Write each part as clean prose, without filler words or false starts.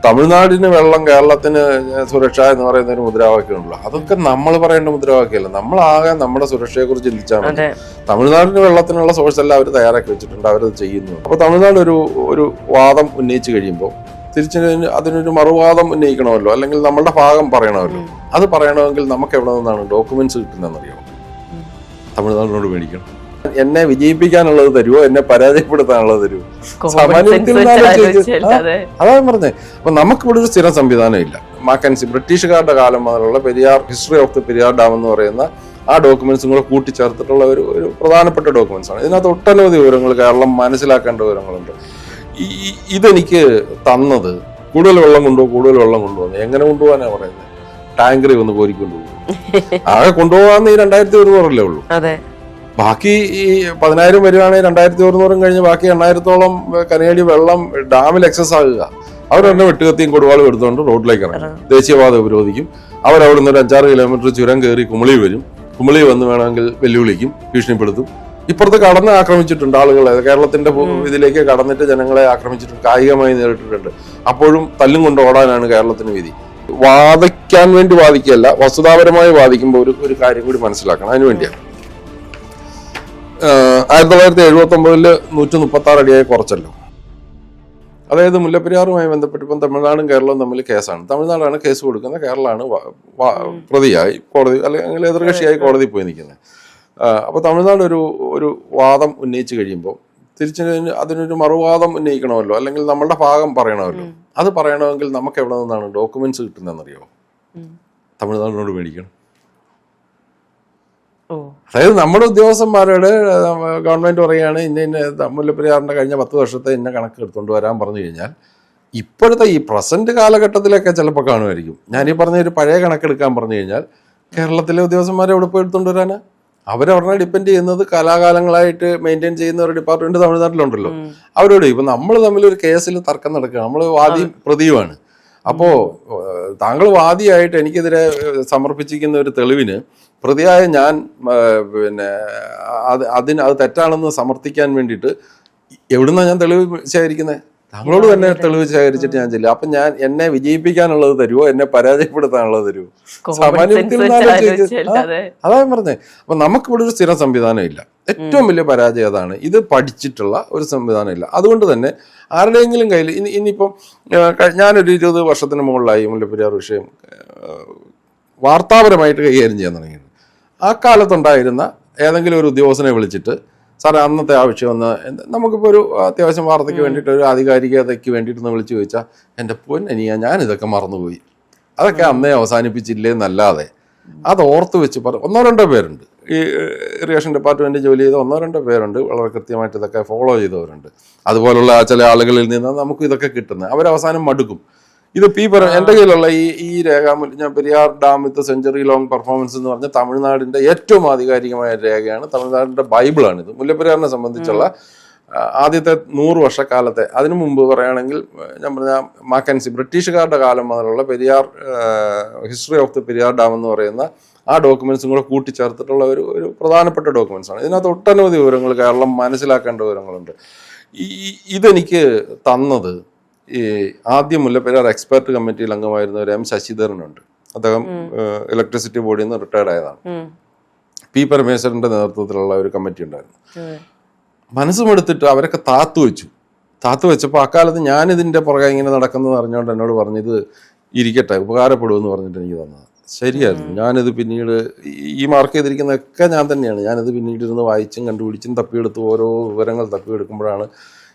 തമിഴ്നാടിന് വെള്ളം, കേരളത്തിന് സുരക്ഷ എന്ന് പറയുന്ന ഒരു മുദ്രാവാക്യമുണ്ടല്ലോ. അതൊക്കെ നമ്മൾ പറയേണ്ട മുദ്രാവാക്യമല്ല. നമ്മളാകെ നമ്മുടെ സുരക്ഷയെ കുറിച്ച് ചിന്തിച്ചാൽ മതി. തമിഴ്നാടിന് വെള്ളത്തിനുള്ള സോഴ്സ് എല്ലാം അവർ തയ്യാറാക്കി വെച്ചിട്ടുണ്ട്, അവരത് ചെയ്യുന്നു. അപ്പൊ തമിഴ്നാട് ഒരു വാദം ഉന്നയിച്ചു കഴിയുമ്പോൾ തിരിച്ച് അതിനൊരു മറുവാദം ഉന്നയിക്കണമല്ലോ, അല്ലെങ്കിൽ നമ്മളുടെ ഭാഗം പറയണമല്ലോ. അത് പറയണമെങ്കിൽ നമുക്ക് എവിടെ നിന്നാണ് ഡോക്യുമെന്റ്സ് കിട്ടുന്നതെന്നറിയാമോ? തമിഴ്നാടിനോട് മേടിക്കണം. എന്നെ വിജയിപ്പിക്കാനുള്ളത് തരുമോ, എന്നെ പരാജയപ്പെടുത്താനുള്ളത് തരുമോ? അതാണ് പറഞ്ഞത്. അപ്പൊ നമുക്കിവിടെ ഒരു സ്ഥിരം സംവിധാനം ഇല്ല. മാക്കൻസി ബ്രിട്ടീഷുകാരുടെ കാലം മുതലുള്ള Periyar history of the Periyar dam എന്ന് പറയുന്ന ആ ഡോക്യുമെന്റ്സും കൂടെ കൂട്ടിച്ചേർത്തിട്ടുള്ള ഒരു പ്രധാനപ്പെട്ട ഡോക്യുമെന്റ്സ് ആണ്. ഇതിനകത്ത് ഒട്ടനവധി വിവരങ്ങൾ കേരളം മനസ്സിലാക്കേണ്ട വിവരങ്ങളുണ്ട്. ഇതെനിക്ക് തന്നത് കൂടുതൽ വെള്ളം കൊണ്ടുപോകുന്നു. എങ്ങനെ കൊണ്ടുപോകാനാ പറയുന്നത്? ടാങ്കറിൽ വന്ന് കോരിക്കൊണ്ടുപോകും. ആകെ കൊണ്ടുപോകാന്ന് ഈ 2100 ഉള്ളൂ. ബാക്കി ഈ 10,000 വരികയാണെങ്കിൽ 2100 കഴിഞ്ഞ് ബാക്കി 8,000-ഓളം കനേടി വെള്ളം ഡാമിൽ എക്സസ് ആകുക. അവരെന്നെ വെട്ടുകത്തിയും കൊടുവാളും എടുത്തുകൊണ്ട് റോഡിലേക്ക് ഇറങ്ങും, ദേശീയപാത ഉപരോധിക്കും. അവരവിടെ നിന്ന് ഒരു 5-6 കിലോമീറ്റർ ചുരം കയറി കുമളി വരും. കുമളി വന്ന് വേണമെങ്കിൽ വെല്ലുവിളിക്കും, ഭീഷണിപ്പെടുത്തും. ഇപ്പുറത്ത് കടന്ന് ആക്രമിച്ചിട്ടുണ്ട് ആളുകളെ. കേരളത്തിന്റെ ഇതിലേക്ക് കടന്നിട്ട് ജനങ്ങളെ ആക്രമിച്ചിട്ടുണ്ട്, കായികമായി നേരിട്ടിട്ടുണ്ട്. അപ്പോഴും തല്ലും കൊണ്ട് ഓടാനാണ് കേരളത്തിന് വിധി. വാദിക്കാൻ വേണ്ടി വാദിക്കുകയല്ല, വസ്തുതാപരമായി വാദിക്കുമ്പോൾ ഒരു കാര്യം കൂടി മനസ്സിലാക്കണം. അതിനുവേണ്ടിയാണ് 1979 136 അടിയായി കുറച്ചല്ലോ. അതായത് മുല്ലപ്പെരിയാറുമായി ബന്ധപ്പെട്ട് ഇപ്പം തമിഴ്നാടും കേരളവും തമ്മിൽ കേസാണ്. തമിഴ്നാടാണ് കേസ് കൊടുക്കുന്നത്, കേരളമാണ് പ്രതിയായി കോടതി അല്ലെങ്കിൽ എതിർകക്ഷിയായി കോടതി പോയി നിൽക്കുന്നത്. അപ്പോൾ തമിഴ്നാട് ഒരു വാദം ഉന്നയിച്ചു കഴിയുമ്പോൾ തിരിച്ച് അതിനൊരു മറുവാദം ഉന്നയിക്കണമല്ലോ, അല്ലെങ്കിൽ നമ്മളുടെ ഭാഗം പറയണമല്ലോ. അത് പറയണമെങ്കിൽ നമുക്ക് എവിടെ നിന്നാണ് ഡോക്യുമെന്റ്സ് കിട്ടുന്നതെന്നറിയാമോ? തമിഴ്നാടിനോട് മേടിക്കണം. അതായത് നമ്മുടെ ഉദ്യോഗസ്ഥന്മാരോട് ഗവൺമെന്റ് പറയുകയാണ് ഇന്ന മുല്ലപ്പെരിയാറിന്റെ കഴിഞ്ഞ 10 വർഷത്തെ ഇന്ന കണക്ക് എടുത്തുകൊണ്ട് വരാൻ പറഞ്ഞു കഴിഞ്ഞാൽ ഇപ്പോഴത്തെ ഈ പ്രസന്റ് കാലഘട്ടത്തിലൊക്കെ ചിലപ്പോൾ കാണുമായിരിക്കും. ഞാനീ പറഞ്ഞ ഒരു പഴയ കണക്കെടുക്കാൻ പറഞ്ഞു കഴിഞ്ഞാൽ കേരളത്തിലെ ഉദ്യോഗസ്ഥന്മാരെ എവിടെ പോയി എടുത്തുകൊണ്ട് വരാനാ? അവരവരെ ഡിപ്പെൻഡ് ചെയ്യുന്നത് കാലാകാലങ്ങളായിട്ട് മെയിൻറ്റെയിൻ ചെയ്യുന്ന ഒരു ഡിപ്പാർട്ട്മെന്റ് തമിഴ്നാട്ടിലുണ്ടല്ലോ. അവരോട് ഇപ്പം നമ്മൾ തമ്മിൽ ഒരു കേസിൽ തർക്കം നടക്കുക, നമ്മൾ വാദിയും പ്രതിയുമാണ്. അപ്പോ താങ്കൾ വാദിയായിട്ട് എനിക്കെതിരെ സമർപ്പിച്ചിരിക്കുന്ന ഒരു തെളിവിന് പ്രതിയായ ഞാൻ അത് തെറ്റാണെന്ന് സമർത്ഥിക്കാൻ വേണ്ടിയിട്ട് എവിടുന്നാണ് ഞാൻ തെളിവ് ശേഖരിക്കുന്നത്? താങ്കളോട് തന്നെ തെളിവ് ശേഖരിച്ചിട്ട് ഞാൻ ചെല്ലും. അപ്പൊ എന്നെ വിജയിപ്പിക്കാനുള്ളത് തരുമോ, എന്നെ പരാജയപ്പെടുത്താനുള്ളത് തരുമോ? അതാണ് പറഞ്ഞത്. അപ്പൊ നമുക്കിവിടെ ഒരു സ്ഥിരം സംവിധാനം ഇല്ല. ഏറ്റവും വലിയ പരാജയം അതാണ്. ഇത് പഠിച്ചിട്ടുള്ള ഒരു സംവിധാനം ഇല്ല. അതുകൊണ്ട് തന്നെ ആരുടെയെങ്കിലും കയ്യിൽ ഇനിയിപ്പം ഞാനൊരു 20 വർഷത്തിന് മുകളിലായി മുല്ലപ്പെരിയാർ വിഷയം വാർത്താപരമായിട്ട് കൈകാര്യം ചെയ്യാൻ തുടങ്ങിയത്. ആ കാലത്തുണ്ടായിരുന്ന ഏതെങ്കിലും ഒരു ഉദ്യോഗസ്ഥനെ വിളിച്ചിട്ട് സാറേ അന്നത്തെ ആ വിഷയം ഒന്ന് നമുക്കിപ്പോൾ ഒരു അത്യാവശ്യം വാർത്തയ്ക്ക് വേണ്ടിയിട്ട് ഒരു ആധികാരികതയ്ക്ക് വേണ്ടിയിട്ടൊന്ന് വിളിച്ചു ചോദിച്ചാൽ എൻ്റെ പൊന്നനിയാ ഞാനിതൊക്കെ മറന്നുപോയി, അതൊക്കെ അന്നേ അവസാനിപ്പിച്ചില്ലേ എന്നല്ലാതെ അത് ഓർത്ത് വെച്ച് 1-2 പേരുണ്ട്. ഈ ഇറിഗേഷൻ ഡിപ്പാർട്ട്മെന്റ് ജോലി ചെയ്ത 1-2 പേരുണ്ട്, വളരെ കൃത്യമായിട്ട് ഇതൊക്കെ ഫോളോ ചെയ്തവരുണ്ട്. അതുപോലുള്ള ചില ആളുകളിൽ നിന്ന് നമുക്ക് ഇതൊക്കെ കിട്ടുന്നത്. അവരവസാനം മടുക്കും. ഇത് എൻ്റെ കയ്യിലുള്ള ഈ രേഖാമൂല്യം, ഞാൻ പെരിയാർ ഡാം വിത്ത് സെഞ്ചുറി ലോങ് പെർഫോമൻസ് എന്ന് പറഞ്ഞ തമിഴ്നാടിന്റെ ഏറ്റവും ആധികാരികമായ രേഖയാണ്. തമിഴ്നാടിന്റെ ബൈബിളാണിത്. മുല്ലപ്പെരിയാറിനെ സംബന്ധിച്ചുള്ള ആദ്യത്തെ 100 വർഷക്കാലത്തെ, അതിനു മുമ്പ് പറയുകയാണെങ്കിൽ ഞാൻ പറഞ്ഞ മാക്കൻസി ബ്രിട്ടീഷുകാരുടെ കാലം മുതലുള്ള Periyar history of the Periyar dam എന്ന് പറയുന്ന ആ ഡോക്യുമെന്റ്സും കൂടെ കൂട്ടിച്ചേർത്തിട്ടുള്ള ഒരു പ്രധാനപ്പെട്ട ഡോക്യുമെന്റ്സ് ആണ്. ഇതിനകത്ത് ഒട്ടനവധി വിവരങ്ങൾ കേരളം മനസ്സിലാക്കേണ്ട വിവരങ്ങളുണ്ട്. ഇതെനിക്ക് തന്നത് ഈ ആദ്യം മുല്ലപ്പെരിയാർ എക്സ്പെർട്ട് കമ്മിറ്റിയിൽ അംഗമായിരുന്ന ഒരു M ശശിധരനുണ്ട്. അദ്ദേഹം ഇലക്ട്രിസിറ്റി ബോർഡിൽ നിന്ന് റിട്ടയർഡ് ആയതാണ്. P പരമേശ്വരന്റെ നേതൃത്വത്തിലുള്ള ഒരു കമ്മിറ്റി ഉണ്ടായിരുന്നു. മനസ്സുമെടുത്തിട്ട് അവരൊക്കെ താത്തു വെച്ചപ്പോൾ അക്കാലത്ത് ഞാനിതിന്റെ പുറകെ ഇങ്ങനെ നടക്കുന്നത് അറിഞ്ഞുകൊണ്ട് എന്നോട് പറഞ്ഞത് ഇരിക്കട്ടെ, ഉപകാരപ്പെടുമെന്ന് പറഞ്ഞിട്ട് എനിക്ക് തന്നത്. ശരിയായിരുന്നു. ഞാനിത് പിന്നീട് ഈ മാർക്ക് ചെയ്തിരിക്കുന്നതൊക്കെ ഞാൻ തന്നെയാണ്. ഞാനിത് പിന്നീട് ഇരുന്ന് വായിച്ചും കണ്ടുപിടിച്ചും തപ്പിയെടുത്ത് ഓരോ വിവരങ്ങൾ തപ്പിയെടുക്കുമ്പോഴാണ്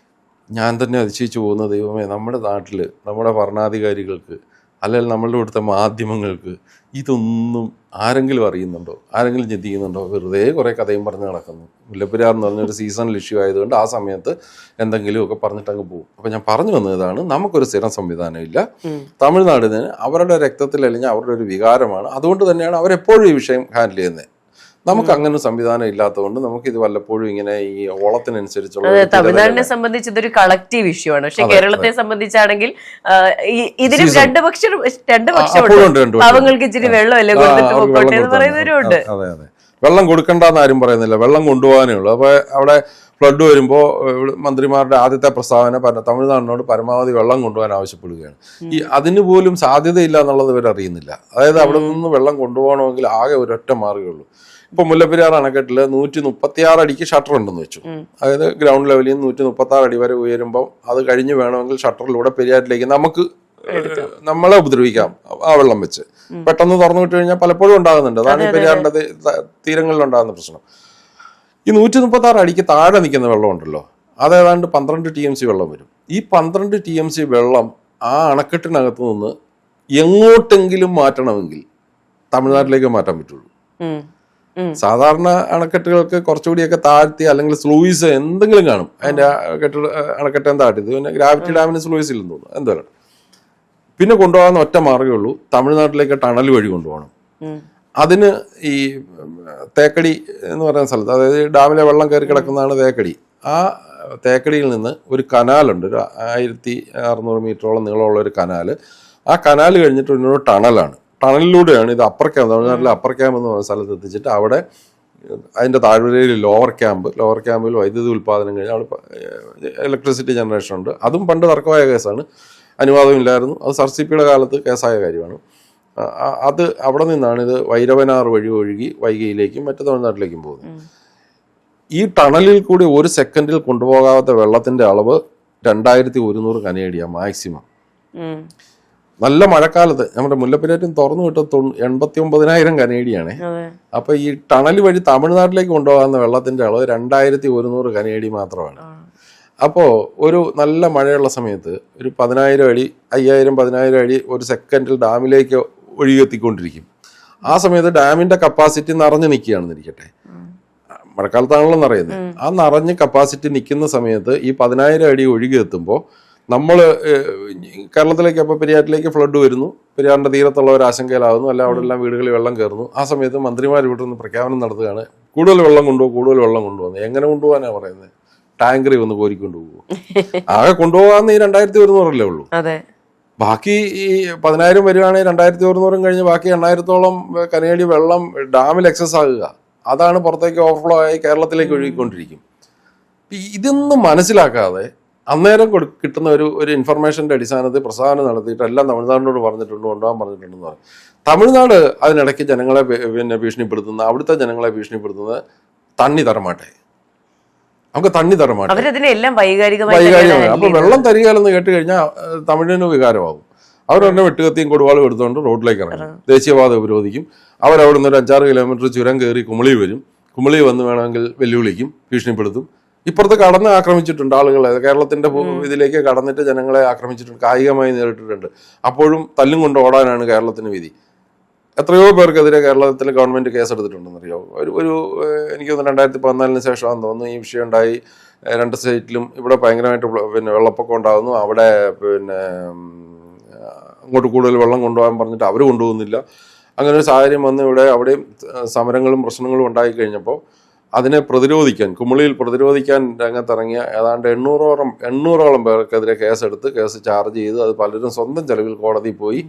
ഞാൻ തന്നെ അതിശയിച്ചു പോകുന്ന ദൈവമേ, നമ്മുടെ നാട്ടിൽ നമ്മുടെ ഭരണാധികാരികൾക്ക് അല്ലെങ്കിൽ നമ്മളുടെ ഇവിടുത്തെ മാധ്യമങ്ങൾക്ക് ഇതൊന്നും ആരെങ്കിലും അറിയുന്നുണ്ടോ, ആരെങ്കിലും ചിന്തിക്കുന്നുണ്ടോ? വെറുതെ കുറേ കഥയും പറഞ്ഞ് നടക്കുന്നു. മുല്ലപ്പെരിയാർ എന്ന് പറഞ്ഞൊരു സീസണൽ ഇഷ്യൂ ആയതുകൊണ്ട് ആ സമയത്ത് എന്തെങ്കിലുമൊക്കെ പറഞ്ഞിട്ട് അങ്ങ് പോകും. അപ്പം ഞാൻ പറഞ്ഞു വന്നതാണ്, നമുക്കൊരു സ്ഥിരം സംവിധാനം ഇല്ല. തമിഴ്നാടിന് അവരുടെ രക്തത്തിൽ അല്ലെങ്കിൽ അവരുടെ ഒരു വികാരമാണ്. അതുകൊണ്ട് തന്നെയാണ് അവരെപ്പോഴും ഈ വിഷയം ഹാൻഡിൽ ചെയ്യുന്നത്. നമുക്ക് അങ്ങനെ സംവിധാനം ഇല്ലാത്തതുകൊണ്ട് നമുക്ക് ഇത് വല്ലപ്പോഴും ഇങ്ങനെ ഈ ഓളത്തിനനുസരിച്ചുള്ള. തമിഴ്നാടിനെ സംബന്ധിച്ച് ഇതൊരു കളക്റ്റീവ് ഇഷ്യൂ ആണ്. പക്ഷെ കേരളത്തെ സംബന്ധിച്ചാണെങ്കിൽ ഇതിന് രണ്ട് പക്ഷമുണ്ട്. പാവങ്ങൾക്ക് ഇച്ചിരി വെള്ളമല്ലേ കൊടുത്തിട്ട് പോയിക്കോട്ടെ എന്ന് പറയുന്നവരുണ്ട്. അതെ, വെള്ളം കൊടുക്കണ്ടെന്ന് ആരും പറയുന്നില്ല, വെള്ളം കൊണ്ടുപോകാനേ ഉള്ളൂ. അപ്പൊ അവിടെ ഫ്ലഡ് വരുമ്പോൾ മന്ത്രിമാരുടെ ആദ്യത്തെ പ്രസ്താവന തമിഴ്നാടിനോട് പരമാവധി വെള്ളം കൊണ്ടുപോകാൻ ആവശ്യപ്പെടുകയാണ്. അതിന് പോലും സാധ്യതയില്ല എന്നുള്ളത് ഇവർ അറിയുന്നില്ല. അതായത് അവിടെ നിന്ന് വെള്ളം കൊണ്ടുപോകണമെങ്കിൽ ആകെ ഒരൊറ്റ മാർഗ്ഗമുള്ളൂ. ഇപ്പൊ മുല്ലപ്പെരിയാർ അണക്കെട്ടില് 136 അടിക്ക് ഷട്ടർ ഉണ്ടെന്ന് വെച്ചു. അതായത് ഗ്രൗണ്ട് ലെവലിൽ നിന്ന് 136 അടി വരെ ഉയരുമ്പോൾ അത് കഴിഞ്ഞ് വേണമെങ്കിൽ ഷട്ടറിലൂടെ പെരിയാറിലേക്ക് നമ്മളെ ഉപദ്രവിക്കാം ആ വെള്ളം വെച്ച്. പെട്ടെന്ന് തുറന്നു വിട്ട് കഴിഞ്ഞാൽ പലപ്പോഴും ഉണ്ടാകുന്നുണ്ട്. അതാണ് ഈ പെരിയാറിന്റെ തീരങ്ങളിൽ ഉണ്ടാകുന്ന പ്രശ്നം. ഈ 136 അടിക്ക് താഴെ നിൽക്കുന്ന വെള്ളം ഉണ്ടല്ലോ, അത് ഏതാണ്ട് 12 TMC വെള്ളം വരും. ഈ 12 TMC വെള്ളം ആ അണക്കെട്ടിനകത്ത് നിന്ന് എങ്ങോട്ടെങ്കിലും മാറ്റണമെങ്കിൽ തമിഴ്നാട്ടിലേക്ക് മാറ്റാൻ പറ്റുള്ളൂ. സാധാരണ അണക്കെട്ടുകൾക്ക് കുറച്ചുകൂടിയൊക്കെ താഴ്ത്തി അല്ലെങ്കിൽ സ്ലൂയിസ് എന്തെങ്കിലും കാണും. അതിന്റെ അണക്കെട്ട് താഴ്ത്തി, പിന്നെ ഗ്രാവിറ്റി ഡാമിന് സ്ലൂയിസ് ഇല്ലെന്ന് തോന്നുന്നു, എന്തായാലും പിന്നെ കൊണ്ടുപോകാൻ ഒറ്റ മാർഗ്ഗമേ ഉള്ളൂ, തമിഴ്നാട്ടിലേക്ക് ടണൽ വഴി കൊണ്ടുപോകണം. അതിന് ഈ തേക്കടി എന്ന് പറയുന്ന സ്ഥലത്ത്, അതായത് ഡാമിലെ വെള്ളം കയറി കിടക്കുന്നതാണ് തേക്കടി. ആ തേക്കടിയിൽ നിന്ന് ഒരു കനാലുണ്ട്, ഒരു 1600 മീറ്ററോളം നീളമുള്ള ഒരു കനാല്. ആ കനാല് കഴിഞ്ഞിട്ട് ഒരു ടണലാണ്. ടണലിലൂടെയാണ് ഇത് അപ്പർ ക്യാമ്പ്, തമിഴ്നാട്ടിലെ അപ്പർ ക്യാമ്പ് എന്ന് പറയുന്ന സ്ഥലത്ത് എത്തിച്ചിട്ട് അവിടെ അതിൻ്റെ താഴ്വരയിൽ ലോവർ ക്യാമ്പിൽ വൈദ്യുതി ഉൽപ്പാദനം കഴിഞ്ഞ് അവിടെ ഇലക്ട്രിസിറ്റി ജനറേഷൻ ഉണ്ട്. അതും പണ്ട് തർക്കമായ കേസാണ്, അനുവാദമില്ലായിരുന്നു. അത് SRCPയുടെ കാലത്ത് കേസായ കാര്യമാണ്. അത് അവിടെ നിന്നാണ് ഇത് വൈരവനാർ വഴി ഒഴുകി വൈഗയിലേക്കും മറ്റു തമിഴ്നാട്ടിലേക്കും പോകുന്നത്. ഈ ടണലിൽ കൂടി ഒരു സെക്കൻഡിൽ കൊണ്ടുപോകാത്ത വെള്ളത്തിന്റെ അളവ് 2100 കനേഡിയാണ് മാക്സിമം. നല്ല മഴക്കാലത്ത് നമ്മുടെ മുല്ലപ്പെരിയാറ്റും തുറന്നു വിട്ട 89,000 കനേഡിയാണ്. അപ്പൊ ഈ ടണൽ വഴി തമിഴ്നാട്ടിലേക്ക് കൊണ്ടുപോകുന്ന വെള്ളത്തിന്റെ അളവ് 2100 കനേഡി മാത്രമാണ്. അപ്പോൾ ഒരു നല്ല മഴയുള്ള സമയത്ത് ഒരു 10,000 അടി 10,000 അടി ഒരു സെക്കൻഡിൽ ഡാമിലേക്ക് ഒഴുകിയെത്തിക്കൊണ്ടിരിക്കും. ആ സമയത്ത് ഡാമിന്റെ കപ്പാസിറ്റി നിറഞ്ഞു നിൽക്കുകയാണെന്ന് ഇരിക്കട്ടെ, മഴക്കാലത്താണല്ലോ നിറയുന്നത്. ആ നിറഞ്ഞ് കപ്പാസിറ്റി നിൽക്കുന്ന സമയത്ത് ഈ 10,000 അടി ഒഴുകിയെത്തുമ്പോൾ നമ്മൾ കേരളത്തിലേക്ക്, അപ്പോൾ പെരിയാറ്റിലേക്ക് ഫ്ലഡ് വരുന്നു, പെരിയാറിന്റെ തീരത്തുള്ള ഒരു ആശങ്കയിലാവുന്നു, അല്ല അവിടെ എല്ലാം വീടുകളിൽ വെള്ളം കയറുന്നു. ആ സമയത്ത് മന്ത്രിമാർ ഇവിടെ നിന്ന് പ്രഖ്യാപനം നടത്തുകയാണ്, കൂടുതൽ വെള്ളം കൊണ്ടുപോകുന്നു. എങ്ങനെ കൊണ്ടുപോകാനാണ് പറയുന്നത്? ടാങ്കറി വന്ന് കോരിക്കൊണ്ട് പോകും. ആകെ കൊണ്ടുപോകാന്ന് ഈ 2100 ഉള്ളൂ. ബാക്കി ഈ 10,000 വരികയാണെങ്കിൽ 2100 കഴിഞ്ഞ് ബാക്കി 8,000-ഓളം കനേഡി വെള്ളം ഡാമിൽ എക്സസ് ആകുക. അതാണ് പുറത്തേക്ക് ഓവർഫ്ലോ ആയി കേരളത്തിലേക്ക് ഒഴുകിക്കൊണ്ടിരിക്കും. ഇതൊന്നും മനസ്സിലാക്കാതെ അന്നേരം കിട്ടുന്ന ഒരു ഇൻഫർമേഷന്റെ അടിസ്ഥാനത്തിൽ പ്രസ്താവന നടത്തിയിട്ട് എല്ലാം തമിഴ്നാടിനോട് കൊണ്ടുപോകാൻ പറഞ്ഞിട്ടുണ്ടെന്ന് പറയും. തമിഴ്നാട് അതിനിടയ്ക്ക് ജനങ്ങളെ ഭീഷണിപ്പെടുത്തുന്ന, അവിടുത്തെ ജനങ്ങളെ ഭീഷണിപ്പെടുത്തുന്നത് തണ്ണി തരമാട്ടെ, നമുക്ക് തണ്ണി തരമാട്ടെ, അപ്പൊ വെള്ളം തരികയെന്ന് കേട്ട് കഴിഞ്ഞാൽ തമിഴിന് വികാരമാകും. അവരെന്നെ വെട്ടുകത്തിയും കൊടുവാളും എടുത്തുകൊണ്ട് റോഡിലേക്ക് ഇറങ്ങും, ദേശീയപാത ഉപരോധിക്കും. അവരവിടുന്ന് ഒരു 5-6 കിലോമീറ്റർ ചുരം കയറി കുമളി വരും. കുമളി വന്ന് വേണമെങ്കിൽ വെല്ലുവിളിക്കും, ഭീഷണിപ്പെടുത്തും. ഇപ്പുറത്ത് കടന്ന് ആക്രമിച്ചിട്ടുണ്ട് ആളുകളെ, കേരളത്തിന്റെ ഇതിലേക്ക് കടന്നിട്ട് ജനങ്ങളെ ആക്രമിച്ചിട്ടുണ്ട്, കായികമായി നേരിട്ടിട്ടുണ്ട്. അപ്പോഴും തല്ലും കൊണ്ട് ഓടാനാണ് കേരളത്തിന് വിധി. എത്രയോ പേർക്കെതിരെ കേരളത്തിലെ ഗവൺമെന്റ് കേസെടുത്തിട്ടുണ്ടെന്നറിയോ? ഒരു എനിക്ക് തോന്നുന്നു 2014 ശേഷമാണെന്ന് തോന്നുന്നു ഈ വിഷയം ഉണ്ടായി. 2 സ്റ്റേറ്റിലും ഇവിടെ ഭയങ്കരമായിട്ട് വെള്ളപ്പൊക്കം ഉണ്ടാകുന്നു. അവിടെ അങ്ങോട്ട് കൂടുതൽ വെള്ളം കൊണ്ടുപോകാൻ പറഞ്ഞിട്ട് അവർ കൊണ്ടുപോകുന്നില്ല. അങ്ങനെ ഒരു സാഹചര്യം വന്ന് അവിടെയും സമരങ്ങളും പ്രശ്നങ്ങളും ഉണ്ടായി കഴിഞ്ഞപ്പോൾ അതിനെ പ്രതിരോധിക്കാൻ, കുമളിയിൽ പ്രതിരോധിക്കാൻ രംഗത്തിറങ്ങിയ ഏതാണ്ട് 800ഓളം പേർക്കെതിരെ കേസ് ചാർജ് ചെയ്ത് അത് പലരും സ്വന്തം ചെലവിൽ കോടതിയിൽ പോയി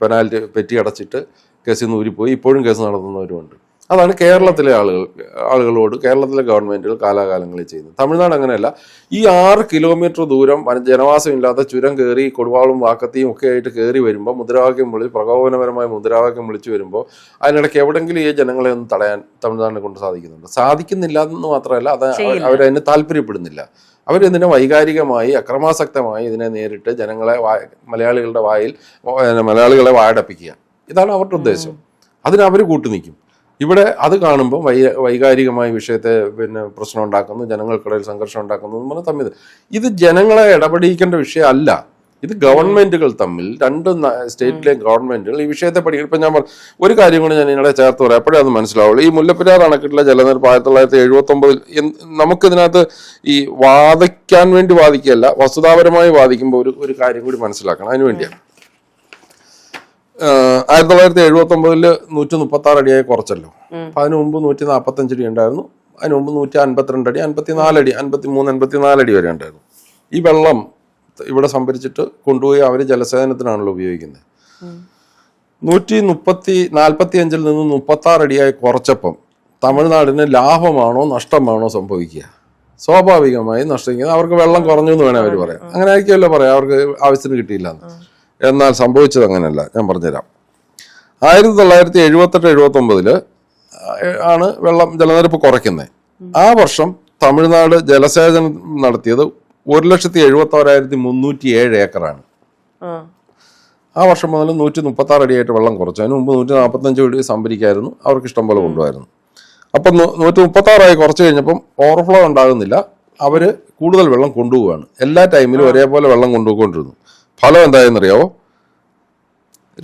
പെനാൽറ്റി പെറ്റി അടച്ചിട്ട് കേസിൽ നിന്ന് ഊരിപ്പോയി. ഇപ്പോഴും കേസ് നടത്തുന്നവരുമുണ്ട്. അതാണ് കേരളത്തിലെ ആളുകളോട് കേരളത്തിലെ ഗവൺമെന്റുകൾ കാലാകാലങ്ങളിൽ ചെയ്യുന്നത്. തമിഴ്നാട് അങ്ങനെയല്ല. ഈ 6 കിലോമീറ്റർ ദൂരം ജനവാസമില്ലാത്ത ചുരം കയറി കൊടുവാളും വാക്കത്തിയും ഒക്കെ ആയിട്ട് കയറി വരുമ്പോൾ പ്രകോപനപരമായ മുദ്രാവാക്യം വിളിച്ചു വരുമ്പോൾ അതിനിടയ്ക്ക് എവിടെങ്കിലും ഈ ജനങ്ങളെ ഒന്ന് തടയാൻ തമിഴ്നാടിനെ കൊണ്ട് സാധിക്കുന്നില്ല എന്ന് മാത്രമല്ല, അത് അവരതിന് താല്പര്യപ്പെടുന്നില്ല. അവരിതിനെ വൈകാരികമായി അക്രമാസക്തമായി ഇതിനെ നേരിട്ട് മലയാളികളെ വായടപ്പിക്കുക. ഇതാണ് അവരുടെ ഉദ്ദേശം. അതിന് അവർ കൂട്ടുനിൽക്കും. ഇവിടെ അത് കാണുമ്പോൾ വൈകാരികമായ വിഷയത്തെ പ്രശ്നം ഉണ്ടാക്കുന്നു, ജനങ്ങൾക്കിടയിൽ സംഘർഷം ഉണ്ടാക്കുന്നു എന്ന് പറഞ്ഞാൽ തമ്മിൽ ഇത് ജനങ്ങളെ ഇടപെടിക്കേണ്ട വിഷയമല്ല. ഇത് ഗവൺമെന്റുകൾ തമ്മിൽ, 2 സ്റ്റേറ്റിലെ ഗവൺമെന്റുകൾ ഈ വിഷയത്തെ പഠിക്കും. ഇപ്പം ഞാൻ ഒരു കാര്യം കൂടി ഞാൻ ഇതിനിടെ ചേർത്ത് പറയാം, എപ്പോഴേ അത് മനസ്സിലാവുള്ളൂ. ഈ മുല്ലപ്പെരിയാർ അണക്കെട്ടിലെ ജലനിരപ്പ് 1979 നമുക്കിതിനകത്ത് ഈ വാദിക്കാൻ വേണ്ടി വാദിക്കുകയല്ല, വസ്തുതാപരമായി വാദിക്കുമ്പോൾ ഒരു കാര്യം കൂടി മനസ്സിലാക്കണം. അതിനു വേണ്ടിയാണ് 1979 136 അടിയായി കുറച്ചല്ലോ. അതിനു മുമ്പ് 145 അടി ഉണ്ടായിരുന്നു. അതിന് മുമ്പ് 152 അടി, 54 അടി, 53-54 അടി വരെ ഉണ്ടായിരുന്നു. ഈ വെള്ളം ഇവിടെ സംഭരിച്ചിട്ട് കൊണ്ടുപോയി അവർ ജലസേചനത്തിനാണല്ലോ ഉപയോഗിക്കുന്നത്. 145 നിന്ന് 36 അടിയായി കുറച്ചപ്പം തമിഴ്നാടിന് ലാഭമാണോ നഷ്ടമാണോ സംഭവിക്കുക? സ്വാഭാവികമായി നഷ്ടിക്കുന്നത്. അവർക്ക് വെള്ളം കുറഞ്ഞു എന്ന് വേണേൽ അവർ പറയാം. അങ്ങനെ ആയിരിക്കുമല്ലോ പറയാം, അവർക്ക് ആവശ്യത്തിന് കിട്ടിയില്ല എന്ന്. എന്നാൽ സംഭവിച്ചത് അങ്ങനെയല്ല. ഞാൻ പറഞ്ഞുതരാം. 1978-79 ആണ് ജലനിരപ്പ് കുറയ്ക്കുന്നത്. ആ വർഷം തമിഴ്നാട് ജലസേചനം നടത്തിയത് 1,71,307 ഏക്കറാണ്. ആ വർഷം മുതൽ 136 അടിയായിട്ട് വെള്ളം കുറച്ചു. അതിന് മുമ്പ് 145 അടി സംഭരിക്കായിരുന്നു, അവർക്ക് ഇഷ്ടം പോലെ കൊണ്ടുപോയിരുന്നു. അപ്പം 136 കുറച്ച് കഴിഞ്ഞപ്പം ഓവർഫ്ലോ ഉണ്ടാകുന്നില്ല, അവർ കൂടുതൽ വെള്ളം കൊണ്ടുപോവുകയാണ്. എല്ലാ ടൈമിലും ഒരേപോലെ വെള്ളം കൊണ്ടുപോയിക്കൊണ്ടിരുന്നു. ഫലം എന്തായെന്നറിയാവോ?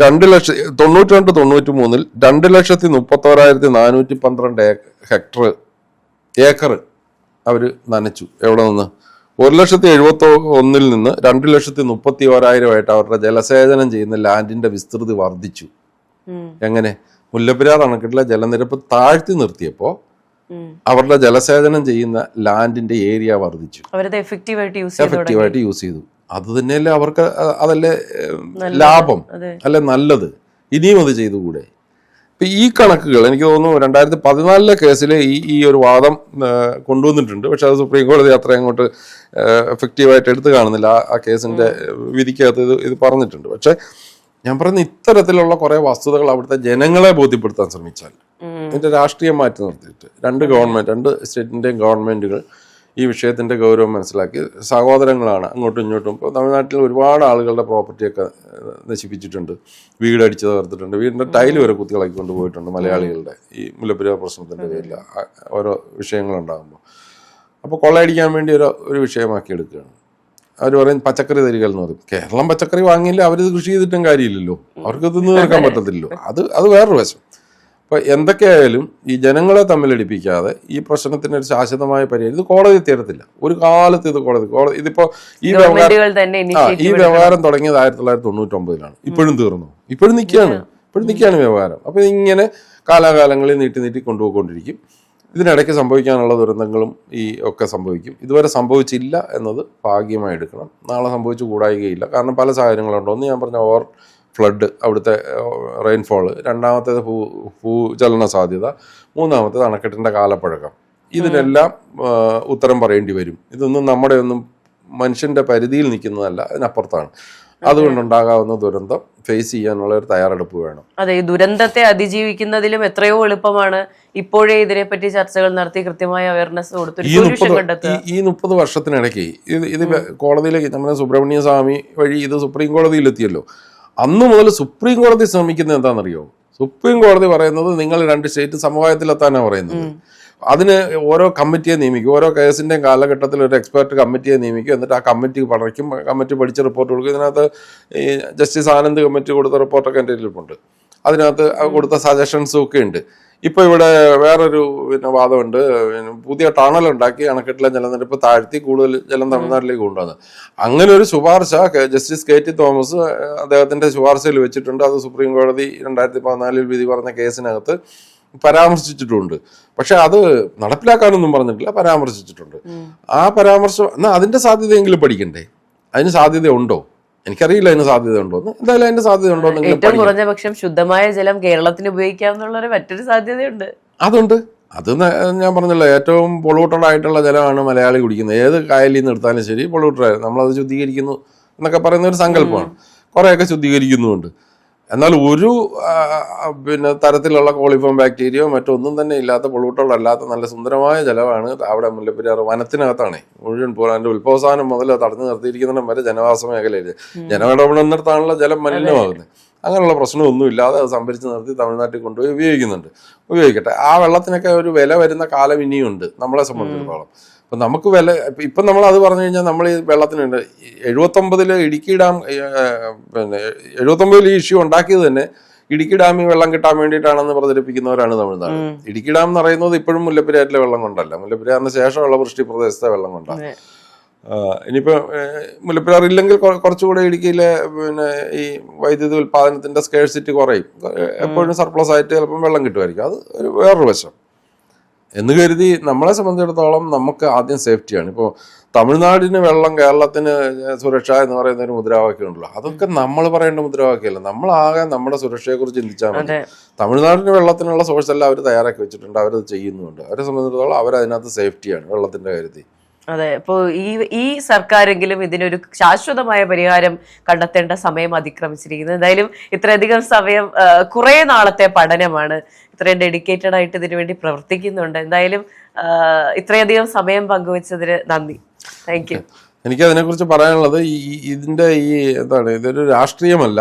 92-93 2,31,412 ഏക്കർ അവർ നനച്ചു. എവിടെ നിന്ന്? 1,71,000 നിന്ന് 2,31,100 അവരുടെ ജലസേചനം ചെയ്യുന്ന ലാൻഡിന്റെ വിസ്തൃതി വർദ്ധിച്ചു. എങ്ങനെ? മുല്ലപ്പെരിയാർ അണക്കെട്ടിലെ ജലനിരപ്പ് താഴ്ത്തി നിർത്തിയപ്പോ അവരുടെ ജലസേചനം ചെയ്യുന്ന ലാൻഡിന്റെ ഏരിയ വർദ്ധിച്ചു. എഫക്റ്റീവായിട്ട് യൂസ് ചെയ്തു. അത് തന്നെയല്ലേ അവർക്ക്, അതല്ലേ ലാഭം, അല്ലെ നല്ലത്. ഇനിയും അത് ചെയ്തുകൂടെ? ഇപ്പൊ ഈ കണക്കുകൾ എനിക്ക് തോന്നുന്നു 2014 കേസിൽ ഈ ഒരു വാദം കൊണ്ടുവന്നിട്ടുണ്ട്. പക്ഷെ അത് സുപ്രീം കോടതി അത്ര അങ്ങോട്ട് എഫക്റ്റീവായിട്ട് എടുത്തു കാണുന്നില്ല. ആ കേസിന്റെ വിധിക്കകത്ത് ഇത് പറഞ്ഞിട്ടുണ്ട്. പക്ഷെ ഞാൻ പറയുന്ന ഇത്തരത്തിലുള്ള കുറെ വസ്തുതകൾ അവിടുത്തെ ജനങ്ങളെ ബോധ്യപ്പെടുത്താൻ ശ്രമിച്ചാൽ, ഇതിന്റെ രാഷ്ട്രീയം മാറ്റി നിർത്തിയിട്ട് രണ്ട് സ്റ്റേറ്റിന്റെയും ഗവൺമെന്റുകൾ ഈ വിഷയത്തിന്റെ ഗൗരവം മനസ്സിലാക്കി, സഹോദരങ്ങളാണ് അങ്ങോട്ടും ഇങ്ങോട്ടും. ഇപ്പോൾ തമിഴ്നാട്ടിൽ ഒരുപാട് ആളുകളുടെ പ്രോപ്പർട്ടിയൊക്കെ നശിപ്പിച്ചിട്ടുണ്ട്, വീടടിച്ച് തകർത്തിട്ടുണ്ട്, വീടിന്റെ ടൈല് വരെ കുത്തികളാക്കി കൊണ്ടുപോയിട്ടുണ്ട് മലയാളികളുടെ ഈ മുല്ലപ്പെരിയാർ പ്രശ്നത്തിന്റെ പേരിൽ ഓരോ വിഷയങ്ങളുണ്ടാകുമ്പോൾ. അപ്പോൾ കൊള്ളയടിക്കാൻ വേണ്ടി ഒരു വിഷയമാക്കി എടുക്കുകയാണ്. അവർ പറയും പച്ചക്കറി തരികൾ എന്ന് പറയും. കേരളം പച്ചക്കറി വാങ്ങിയില്ല, അവരിത് കൃഷി ചെയ്തിട്ടും കാര്യമില്ലല്ലോ, അവർക്ക് തിന്നു തീർക്കാൻ പറ്റത്തില്ലല്ലോ. അത് വേറൊരു വശം. അപ്പൊ എന്തൊക്കെയായാലും ഈ ജനങ്ങളെ തമ്മിലടിപ്പിക്കാതെ ഈ പ്രശ്നത്തിന് ഒരു ശാശ്വതമായ പരിഹാരം ഇത് കോടതി തീരത്തില്ല. ഒരു കാലത്ത് ഇത് കോടതി ഇതിപ്പോ ഈ വ്യവഹാരം തുടങ്ങിയത് 1999 ഇപ്പോഴും തീർന്നു, ഇപ്പോഴും നിൽക്കുകയാണ് വ്യവഹാരം. അപ്പൊ ഇങ്ങനെ കാലാകാലങ്ങളിൽ നീട്ടി കൊണ്ടുപോയിക്കൊണ്ടിരിക്കും. ഇതിനിടയ്ക്ക് സംഭവിക്കാനുള്ള ദുരന്തങ്ങളും ഒക്കെ സംഭവിക്കും. ഇതുവരെ സംഭവിച്ചില്ല എന്നത് ഭാഗ്യമായി എടുക്കണം. നാളെ സംഭവിച്ചു കൂടായികയില്ല. കാരണം പല സാഹചര്യങ്ങളുണ്ടോ. ഒന്ന് ഞാൻ പറഞ്ഞ ഓവർ ഫ്ലഡ്, അവിടുത്തെ റെയിൻഫോള്, രണ്ടാമത്തേത് ഭൂചലന സാധ്യത, മൂന്നാമത്തേത് അണക്കെട്ടിന്റെ കാലപ്പഴക്കം. ഇതിനെല്ലാം ഉത്തരം പറയേണ്ടി വരും. ഇതൊന്നും നമ്മുടെ ഒന്നും മനുഷ്യന്റെ പരിധിയിൽ നിൽക്കുന്നതല്ല, അതിനപ്പുറത്താണ്. അതുകൊണ്ടുണ്ടാകാവുന്ന ദുരന്തം ഫേസ് ചെയ്യാനുള്ള ഒരു തയ്യാറെടുപ്പ് വേണം. അതെ, ഈ ദുരന്തത്തെ അതിജീവിക്കുന്നതിലും എത്രയോ എളുപ്പമാണ് ഇപ്പോഴേ ഇതിനെപ്പറ്റി ചർച്ചകൾ നടത്തി കൃത്യമായ അവയർനെസ് കൊടുത്തു. ഈ 30 വർഷത്തിനിടയ്ക്ക് ഇത് കോടതിയിലേക്ക് നമ്മുടെ സുബ്രഹ്മണ്യ സ്വാമി വഴി ഇത് സുപ്രീം കോടതിയിലെത്തിയല്ലോ. അന്ന് മുതൽ സുപ്രീം കോടതി ശ്രമിക്കുന്നത് എന്താണെന്നറിയോ? സുപ്രീം കോടതി പറയുന്നത് നിങ്ങൾ 2 സ്റ്റേറ്റ് സമവായത്തിലെത്താനാണ് പറയുന്നത്. അതിന് ഓരോ കമ്മിറ്റിയെ നിയമിക്കും. ഓരോ കേസിന്റെയും കാലഘട്ടത്തിൽ ഒരു എക്സ്പെർട്ട് കമ്മിറ്റിയെ നിയമിക്കും. എന്നിട്ട് ആ കമ്മിറ്റി പഠിക്കും. കമ്മിറ്റി പഠിച്ച റിപ്പോർട്ട് കൊടുക്കും. ഇതിനകത്ത് ഈ ജസ്റ്റിസ് ആനന്ദ് കമ്മിറ്റി കൊടുത്ത റിപ്പോർട്ടൊക്കെ എൻ്റെ കയ്യിലിപ്പുണ്ട്. അതിനകത്ത് കൊടുത്ത സജഷൻസും ഒക്കെ ഉണ്ട്. ഇപ്പൊ ഇവിടെ വേറൊരു വാദമുണ്ട്. പുതിയ ടണൽ ഉണ്ടാക്കി അണക്കെട്ടിലെ ജലനിരപ്പ് താഴ്ത്തി കൂടുതൽ ജലം തമിഴ്നാട്ടിലേക്ക് കൊണ്ടുവന്നത്. അങ്ങനെ ഒരു ശുപാർശ ജസ്റ്റിസ് KT തോമസ് അദ്ദേഹത്തിന്റെ ശുപാർശയിൽ വെച്ചിട്ടുണ്ട്. അത് സുപ്രീം കോടതി 2014 വിധി പറഞ്ഞ കേസിനകത്ത് പരാമർശിച്ചിട്ടുണ്ട്. പക്ഷെ അത് നടപ്പിലാക്കാനൊന്നും പറഞ്ഞിട്ടില്ല, പരാമർശിച്ചിട്ടുണ്ട്. ആ പരാമർശം എന്നാൽ അതിന്റെ സാധ്യതയെങ്കിലും പഠിക്കണ്ടേ? അതിന് സാധ്യതയുണ്ടോ? എനിക്കറിയില്ല അതിന് സാധ്യതയുണ്ടോ എന്ന്. എന്തായാലും അതിന്റെ സാധ്യതയുണ്ടോ? ഏറ്റവും കുറഞ്ഞ പക്ഷം ശുദ്ധമായ ജലം കേരളത്തിന് ഉപയോഗിക്കാമെന്നുള്ള മറ്റൊരു സാധ്യതയുണ്ട്. അതുണ്ട്. അത് ഞാൻ പറഞ്ഞല്ലോ, ഏറ്റവും പൊള്യൂട്ടഡ് ആയിട്ടുള്ള ജലമാണ് മലയാളി കുടിക്കുന്നത്. ഏത് കായലിൽ നിന്ന് എടുത്താലും ശരി പൊള്യൂട്ടഡ് ആയിരുന്നു. നമ്മളത് ശുദ്ധീകരിക്കുന്നു എന്നൊക്കെ പറയുന്ന ഒരു സങ്കല്പമാണ്. കുറേയൊക്കെ ശുദ്ധീകരിക്കുന്നുമുണ്ട്. എന്നാൽ ഒരു തരത്തിലുള്ള കോളിഫോം ബാക്ടീരിയയോ മറ്റൊന്നും തന്നെ ഇല്ലാത്ത പൊള്യൂട്ടഡ് അല്ലാത്ത നല്ല സുന്ദരമായ ജലമാണ് അവിടെ മുല്ലപ്പെരിയാർ വനത്തിനകത്താണ് മുഴുവൻ അതിന്റെ ഉത്ഭവസ്ഥാനം മുതൽ തടഞ്ഞു നിർത്തിയിരിക്കുന്നിടം വരെ ജനവാസ മേഖലയിൽ ജനമിടപെടുന്നിടത്താണല്ലോ ജലം മലിനമാകുന്നത്. അങ്ങനെയുള്ള പ്രശ്നമൊന്നും ഇല്ലാതെ അത് സംഭരിച്ച് നിർത്തി തമിഴ്നാട്ടിൽ കൊണ്ടുപോയി ഉപയോഗിക്കട്ടെ. ആ വെള്ളത്തിനൊക്കെ ഒരു വില വരുന്ന കാലം ഇനിയുണ്ട് നമ്മളെ സംബന്ധിച്ചിടത്തോളം. അപ്പൊ നമുക്ക് ഇപ്പം നമ്മൾ അത് പറഞ്ഞു കഴിഞ്ഞാൽ നമ്മൾ ഈ വെള്ളത്തിനുണ്ട് 79 ഇടുക്കി ഡാം 79 ഈ ഇഷ്യൂ ഉണ്ടാക്കിയത് തന്നെ ഇടുക്കി ഡാമിൽ വെള്ളം കിട്ടാൻ വേണ്ടിയിട്ടാണെന്ന് പ്രചരിപ്പിക്കുന്നവരാണ് തമിഴ്നാട്. ഇടുക്കി ഡാം എന്ന് പറയുന്നത് ഇപ്പോഴും മുല്ലപ്പെരിയാറിലെ വെള്ളം കൊണ്ടല്ല, മുല്ലപ്പെരിയാറിന് ശേഷമുള്ള വൃഷ്ടി പ്രദേശത്തെ വെള്ളം കൊണ്ടാണ്. ഇനിയിപ്പോ മുല്ലപ്പെരിയാർ ഇല്ലെങ്കിൽ കുറച്ചുകൂടെ ഇടുക്കിയിലെ ഈ വൈദ്യുതി ഉൽപാദനത്തിന്റെ സ്കേഴ്സിറ്റി കുറയും. എപ്പോഴും സർപ്ലസ് ആയിട്ട് ചിലപ്പം വെള്ളം കിട്ടുമായിരിക്കും. അത് വേറൊരു വശം. എന്ന് കരുതി നമ്മളെ സംബന്ധിച്ചിടത്തോളം നമുക്ക് ആദ്യം സേഫ്റ്റിയാണ്. ഇപ്പോൾ തമിഴ്നാടിന് വെള്ളം, കേരളത്തിന് സുരക്ഷ എന്ന് പറയുന്ന ഒരു മുദ്രാവാക്യം ഉണ്ടല്ലോ, അതൊക്കെ നമ്മൾ പറയേണ്ട മുദ്രാവാക്യമല്ല. നമ്മളാകെ നമ്മുടെ സുരക്ഷയെക്കുറിച്ച് ചിന്തിച്ചാൽ മതി. തമിഴ്നാടിന് വെള്ളത്തിനുള്ള സോഴ്സ് എല്ലാം അവർ തയ്യാറാക്കി വെച്ചിട്ടുണ്ട്, അവരത് ചെയ്യുന്നുണ്ട്. അവരെ സംബന്ധിച്ചിടത്തോളം അവരതിനകത്ത് സേഫ്റ്റിയാണ് വെള്ളത്തിന്റെ കാര്യത്തിൽ. അതെ, ഇപ്പോ ഈ സർക്കാരെങ്കിലും ഇതിനൊരു ശാശ്വതമായ പരിഹാരം കണ്ടെത്തേണ്ട സമയം അതിക്രമിച്ചിരിക്കുന്നത്. എന്തായാലും ഇത്രയധികം സമയം, കുറെ നാളത്തെ പഠനമാണ്, ഇത്രയും ഡെഡിക്കേറ്റഡ് ആയിട്ട് ഇതിനു വേണ്ടി പ്രവർത്തിക്കുന്നുണ്ട്. എന്തായാലും ഇത്രയധികം സമയം പങ്കുവെച്ചതിന് നന്ദി. Thank you. എനിക്ക് അതിനെക്കുറിച്ച് പറയാനുള്ളത്, ഇതിന്റെ എന്താണ്, ഇതൊരു രാഷ്ട്രീയമല്ല,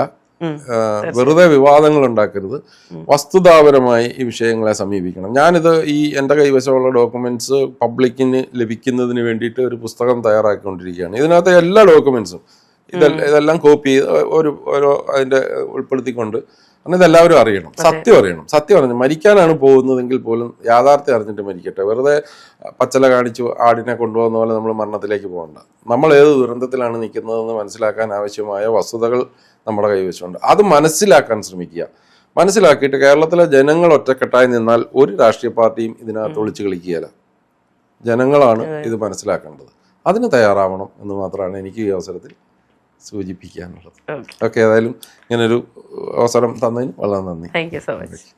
വെറുതെ വിവാദങ്ങൾ ഉണ്ടാക്കരുത്. വസ്തുതാപരമായി ഈ വിഷയങ്ങളെ സമീപിക്കണം. ഞാനിത് എൻ്റെ കൈവശമുള്ള ഡോക്യുമെന്റ്സ് പബ്ലിക്കിന് ലഭിക്കുന്നതിന് വേണ്ടിയിട്ട് ഒരു പുസ്തകം തയ്യാറാക്കിക്കൊണ്ടിരിക്കുകയാണ്. ഇതിനകത്ത് എല്ലാ ഡോക്യുമെന്റ്സും ഇതെല്ലാം കോപ്പി ചെയ്ത് അതിന്റെ ഉൾപ്പെടുത്തിക്കൊണ്ട്, കാരണം ഇതെല്ലാവരും അറിയണം, സത്യം അറിയണം. സത്യം അറിഞ്ഞു മരിക്കാനാണ് പോകുന്നതെങ്കിൽ പോലും യാഥാർത്ഥ്യം അറിഞ്ഞിട്ട് മരിക്കട്ടെ. വെറുതെ പച്ചല കാണിച്ചു ആടിനെ കൊണ്ടുപോകുന്ന പോലെ നമ്മൾ മരണത്തിലേക്ക് പോകണ്ട. നമ്മൾ ഏത് ദുരന്തത്തിലാണ് നിൽക്കുന്നതെന്ന് മനസ്സിലാക്കാൻ ആവശ്യമായ വസ്തുതകൾ നമ്മുടെ കൈവശമുണ്ട്. അത് മനസ്സിലാക്കാൻ ശ്രമിക്കുക. മനസ്സിലാക്കിയിട്ട് കേരളത്തിലെ ജനങ്ങൾ ഒറ്റക്കെട്ടായി നിന്നാൽ ഒരു രാഷ്ട്രീയ പാർട്ടിയും ഇതിനകത്ത് ഒളിച്ചു കളിക്കുകയില്ല. ജനങ്ങളാണ് ഇത് മനസ്സിലാക്കേണ്ടത്. അതിന് തയ്യാറാവണം എന്ന് മാത്രമാണ് എനിക്ക് ഈ അവസരത്തിൽ സൂചിപ്പിക്കാനുള്ളത്. ഓക്കെ, ഏതായാലും ഇങ്ങനൊരു അവസരം തന്നതിന് വളരെ നന്ദി. Thank you so much.